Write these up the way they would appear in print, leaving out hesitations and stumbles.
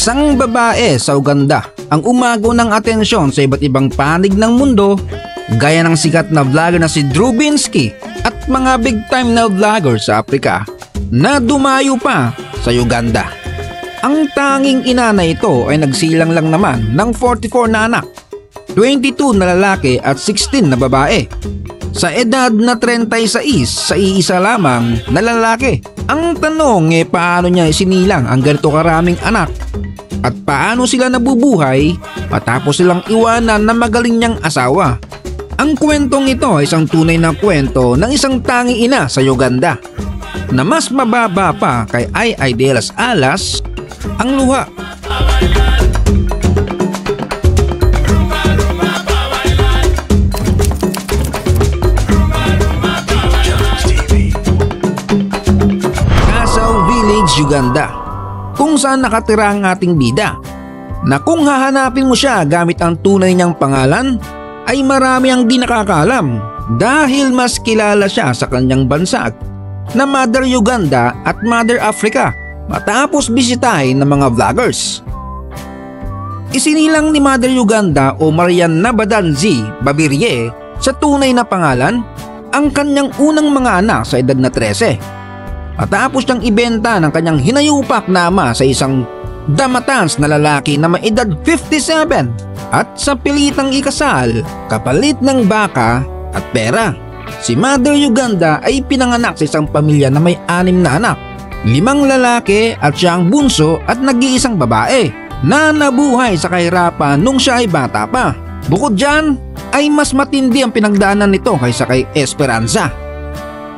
Isang babae sa Uganda ang umago ng atensyon sa iba't ibang panig ng mundo, gaya ng sikat na vlogger na si Drew Binsky at mga big time na vlogger sa Africa na dumayo pa sa Uganda. Ang tanging ina na ito ay nagsilang lang naman ng 44 na anak, 22 na lalaki at 16 na babae. Sa edad na 36 sa iisa lamang na lalaki. Ang tanong paano niya isinilang ang ganito karaming anak? At paano sila nabubuhay matapos silang iwanan ng magaling niyang asawa? Ang kwentong ito ay isang tunay na kwento ng isang tanging ina sa Uganda na mas mababa pa kay Ai de las Alas ang luha. Uganda, kung saan nakatira ang ating bida, na kung hahanapin mo siya gamit ang tunay niyang pangalan ay marami ang di nakakaalam dahil mas kilala siya sa kanyang bansa na Mother Uganda at Mother Africa matapos bisitahin ng mga vloggers. Isinilang ni Mother Uganda o Marian Nabadanzi Babirye sa tunay na pangalan ang kanyang unang mga anak sa edad na 13. Matapos niyang ibenta ng kanyang hinayupak na ama sa isang damatans na lalaki na may edad 57 at sa pilitang ikasal kapalit ng baka at pera. Si Mother Uganda ay pinanganak sa isang pamilya na may 6 na anak, 5 lalaki at siya ang bunso at nag-iisang babae na nabuhay sa kahirapan nung siya ay bata pa. Bukod dyan ay mas matindi ang pinagdaanan nito kaysa kay Esperanza.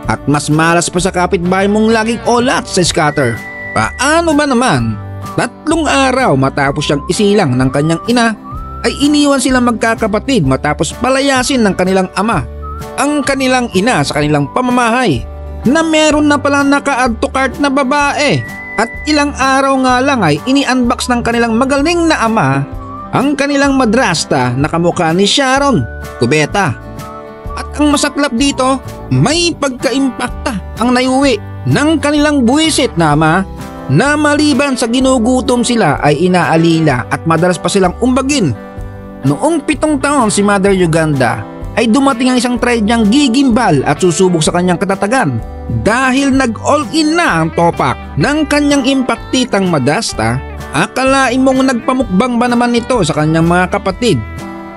At mas malas pa sa kapitbahay mong laging olat sa scatter. Paano ba naman? 3 araw matapos siyang isilang ng kanyang ina ay iniwan silang magkakapatid matapos palayasin ng kanilang ama ang kanilang ina sa kanilang pamamahay na meron na palang naka-add to cart na babae. At ilang araw nga lang ay ini-unbox ng kanilang magaling na ama ang kanilang madrasta na kamukha ni Sharon Cubeta. At ang masaklap dito, may pagka-impakta ang naiuwi ng kanilang buwisit na ama na maliban sa ginugutom sila ay inaalila at madalas pa silang umbagin. Noong 7 taon si Mother Uganda ay dumating ang isang try niyang gigimbal at susubok sa kanyang katatagan dahil nag-all-in na ang topak ng kanyang impaktitang madrasta. Akalain mong nagpamukbang ba naman ito sa kanyang mga kapatid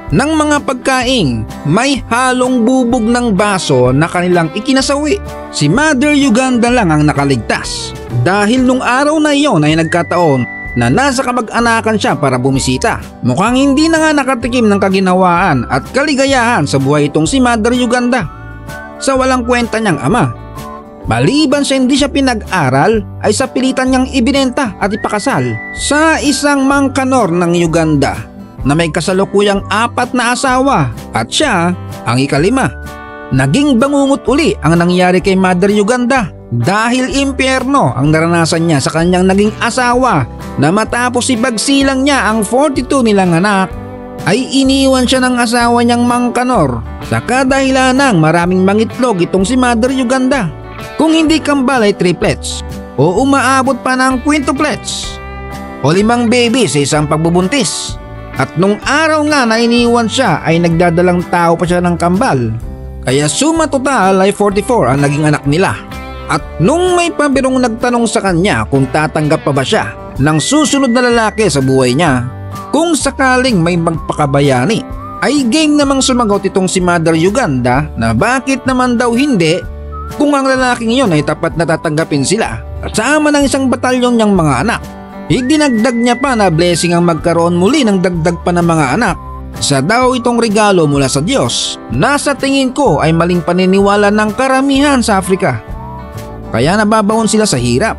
ng mga pagkaing may halong bubog ng baso na kanilang ikinasawi. Si Mother Uganda lang ang nakaligtas dahil nung araw na iyon ay nagkataon na nasa kamag-anakan siya para bumisita. Mukhang hindi na nga nakatikim ng kaginhawaan at kaligayahan sa buhay itong si Mother Uganda sa walang kwenta niyang ama. Maliban sa hindi siya pinag-aral ay sa pilitan niyang ibinenta at ipakasal sa isang mangkanor ng Uganda na may kasalukuyang 4 na asawa at siya ang ika-5. Naging bangungot uli ang nangyari kay Mother Uganda dahil impyerno ang naranasan niya sa kanyang naging asawa na matapos ipagsilang niya ang 42 nilang anak ay iniwan siya ng asawa niyang mangkanor sa kadahilan ng maraming mangitlog itong si Mother Uganda. Kung hindi kambal ay triplets o umaabot pa ng quintuplets o 5 baby sa isang pagbubuntis. At nung araw nga na iniwan siya ay nagdadalang tao pa siya ng kambal. Kaya suma total ay 44 ang naging anak nila. At nung may pambirong nagtanong sa kanya kung tatanggap pa ba siya ng susunod na lalaki sa buhay niya, kung sakaling may magpakabayani, ay game namang sumagot itong si Mother Uganda na bakit naman daw hindi kung ang lalaking iyon ay tapat na tatanggapin sila kasama ng isang batalyon niyang mga anak. Idinagdag niya pa na blessing ang magkaroon muli ng dagdag pa ng mga anak. Isa daw itong regalo mula sa Diyos na sa tingin ko ay maling paniniwala ng karamihan sa Africa. Kaya nababaon sila sa hirap.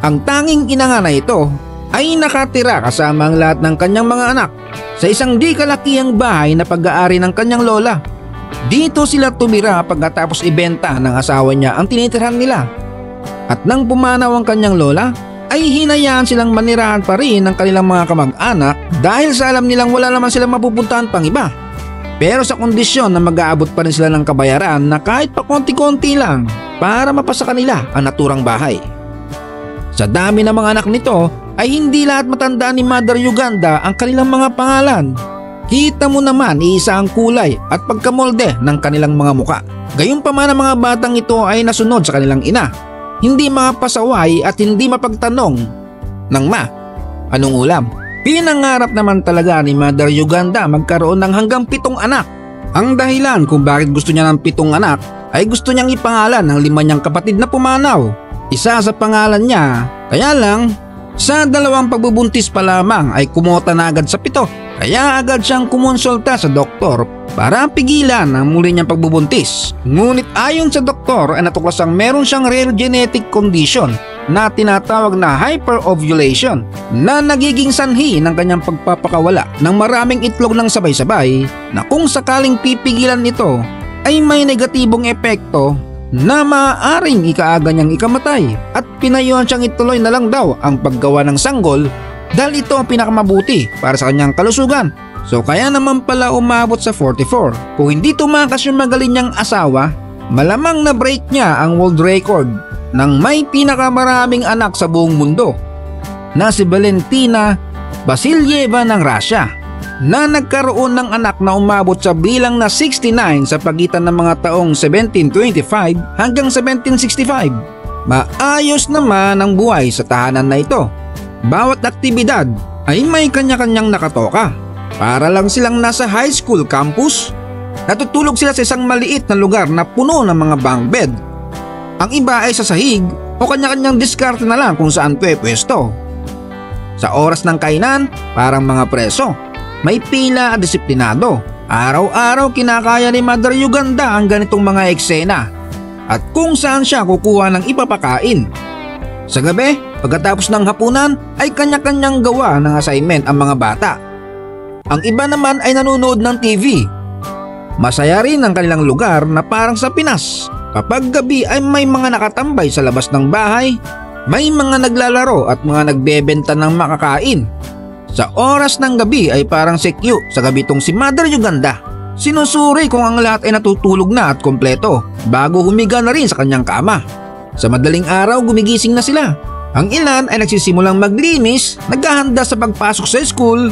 Ang tanging ina nga na ito ay nakatira kasama ang lahat ng kanyang mga anak sa isang di kalakihang bahay na pag-aari ng kanyang lola. Dito sila tumira pagkatapos ibenta ng asawa niya ang tinitirhan nila. At nang pumanaw ang kanyang lola, ay hinayaan silang manirahan pa rin ng kanilang mga kamag-anak dahil sa alam nilang wala naman silang mapupuntahan pang iba. Pero sa kondisyon na mag-aabot pa rin sila ng kabayaran na kahit pa konti-konti lang para mapasa kanila ang naturang bahay. Sa dami ng mga anak nito ay hindi lahat matandaan ni Mother Uganda ang kanilang mga pangalan. Kita mo naman iisa ang kulay at pagkamolde ng kanilang mga muka. Gayunpaman ang mga batang ito ay nasunod sa kanilang ina. Hindi mapasaway at hindi mapagtanong ng anong ulam? Pinangarap naman talaga ni Mother Uganda magkaroon ng hanggang 7 anak. Ang dahilan kung bakit gusto niya ng 7 anak ay gusto niyang ipangalan ng 5 niyang kapatid na pumanaw. Isa sa pangalan niya, kaya lang sa 2 pagbubuntis pa lamang ay kumota na agad sa 7. Kaya agad siyang kumonsulta sa doktor para pigilan ang muli niyang pagbubuntis. Ngunit ayon sa doktor ay natuklasang meron siyang rare genetic condition na tinatawag na hyperovulation na nagiging sanhi ng kanyang pagpapakawala ng maraming itlog ng sabay-sabay na kung sakaling pipigilan ito ay may negatibong epekto na maaaring ikaaga niyang ikamatay at pinayuhan siyang ituloy na lang daw ang paggawa ng sanggol dahil ito ang pinakamabuti para sa kanyang kalusugan. So kaya naman pala umabot sa 44. Kung hindi tumakas yung magaling niyang asawa, malamang na break niya ang world record ng may pinakamaraming anak sa buong mundo na si Valentina Vasilyeva ng Russia na nagkaroon ng anak na umabot sa bilang na 69 sa pagitan ng mga taong 1725 hanggang 1765. Maayos naman ang buhay sa tahanan na ito. Bawat aktibidad ay may kanya-kanyang nakatoka. Para lang silang nasa high school campus, natutulog sila sa isang maliit na lugar na puno ng mga bunk bed. Ang iba ay sa sahig o kanya-kanyang diskarte na lang kung saan pwesto. Sa oras ng kainan, parang mga preso, may pila at disiplinado. Araw-araw kinakaya ni Mother Uganda ang ganitong mga eksena at kung saan siya kukuha ng ipapakain. Sa gabi, pagkatapos ng hapunan ay kanya-kanyang gawa ng assignment ang mga bata. Ang iba naman ay nanonood ng TV. Masaya rin ang kanilang lugar na parang sa Pinas. Kapag gabi ay may mga nakatambay sa labas ng bahay, may mga naglalaro at mga nagbebenta ng makakain. Sa oras ng gabi ay parang sekyo sa gabi tong si Mother Uganda. Sinusuri kung ang lahat ay natutulog na at kompleto bago humiga na rin sa kanyang kama. Sa madaling araw gumigising na sila. Ang ilan ay nagsisimulang maglinis, naghahanda sa pagpasok sa school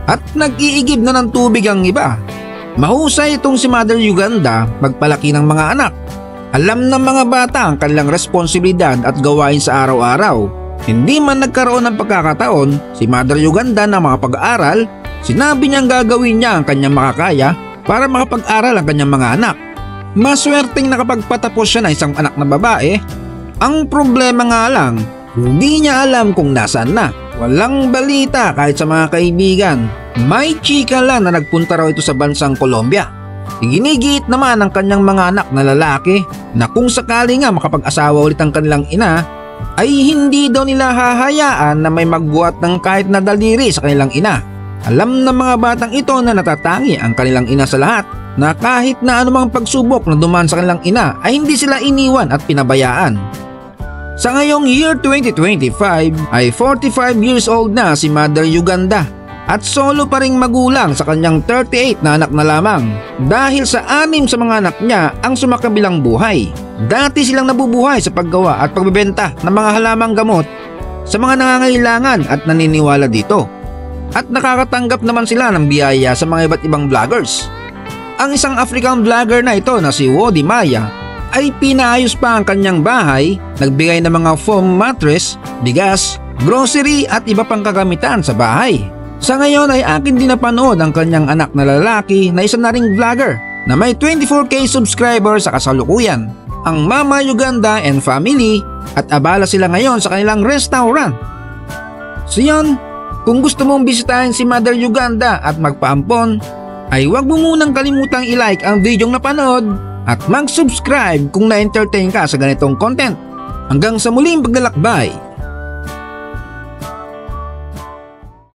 at nag-iigib na ng tubig ang iba. Mahusay itong si Mother Uganda magpalaki ng mga anak. Alam ng mga bata ang kanilang responsibilidad at gawain sa araw-araw. Hindi man nagkaroon ng pagkakataon si Mother Uganda na makapag-aral, sinabi niyang gagawin niya ang kanyang makakaya para makapag-aral ang kanyang mga anak. Maswerteng nakapagpatapos siya ng isang anak na babae. Ang problema nga lang, hindi niya alam kung nasaan na. Walang balita kahit sa mga kaibigan. May chika lang na nagpunta raw ito sa bansang Colombia. Iginigiit naman ang kanyang mga anak na lalaki na kung sakali nga makapag-asawa ulit ang kanilang ina ay hindi daw nila hahayaan na may magbuhat ng kahit na daliri sa kanilang ina. Alam ng mga batang ito na natatangi ang kanilang ina sa lahat, na kahit na anumang pagsubok na dumaan sa kanilang ina ay hindi sila iniwan at pinabayaan. Sa ngayong year 2025 ay 45 years old na si Mother Uganda at solo pa ring magulang sa kanyang 38 na anak na lamang dahil sa 6 sa mga anak niya ang sumakabilang buhay. Dati silang nabubuhay sa paggawa at pagbebenta ng mga halamang gamot sa mga nangangailangan at naniniwala dito. At nakakatanggap naman sila ng biyaya sa mga iba't ibang vloggers. Ang isang African vlogger na ito na si Wodi Maya ay pinaayos pa ang kanyang bahay, nagbigay ng mga foam mattress, bigas, grocery at iba pang kagamitan sa bahay. Sa ngayon ay akin din napanood ang kanyang anak na lalaki na isa na ring vlogger na may 24k subscribers sa kasalukuyan, ang Mama Uganda and family, at abala sila ngayon sa kanilang restaurant. So yun, kung gusto mong bisitahin si Mother Uganda at magpaampon, ay huwag mo munang kalimutang i-like ang videong napanood at mag-subscribe kung na-entertain ka sa ganitong content. Hanggang sa muling paglalakbay.